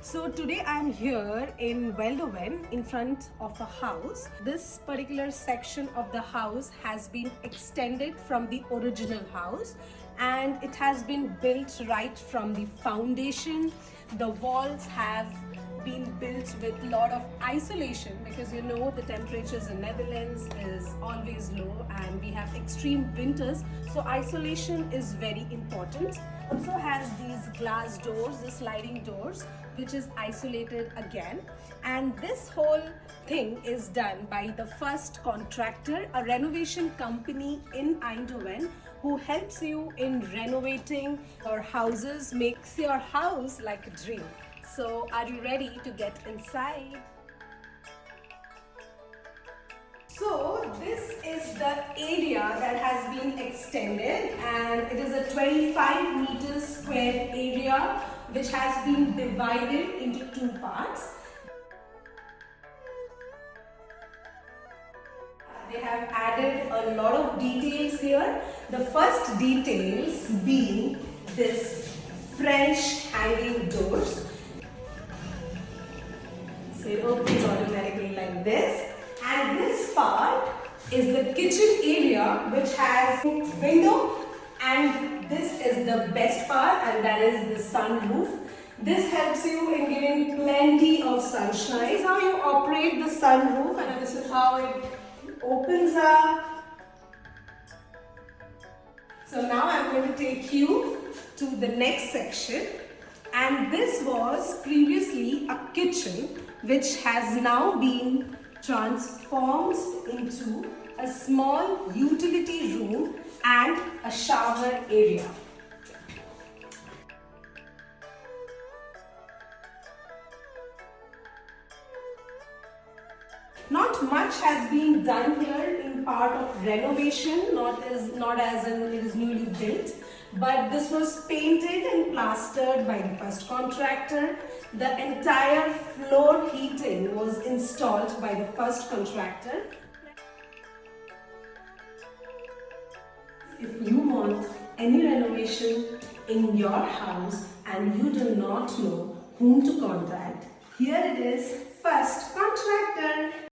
So today I'm here in Eindhoven in front of a house. This particular section of the house has been extended from the original house and it has been built right from the foundation. The walls have been built with a lot of isolation because you know the temperatures in Netherlands is always low and we have extreme winters, so isolation is very important. Also has these glass doors, the sliding doors, which is isolated again, and this whole thing is done by the first contractor, a renovation company in Eindhoven who helps you in renovating your houses, makes your house like a dream. So are you ready to get inside? So this is the area that has been extended and it is a 25 meters square area which has been divided into two parts. They have added a lot of details here. The first details being this French hanging doors. So it opens automatically like this. And this part is the kitchen area which has window, and this is the best part, and that is the sunroof. This helps you in giving plenty of sunshine. This is how you operate the sunroof, and this is how it opens up. So now I'm going to take you to the next section, and this was previously a kitchen which has now been transformed into a small utility room and a shower area. Not much has been done here in part of renovation, not as in it is newly built, but this was painted and plastered by the first contractor. The entire floor heating was installed by the first contractor. If you want any renovation in your house and you do not know whom to contact, here it is, first contractor.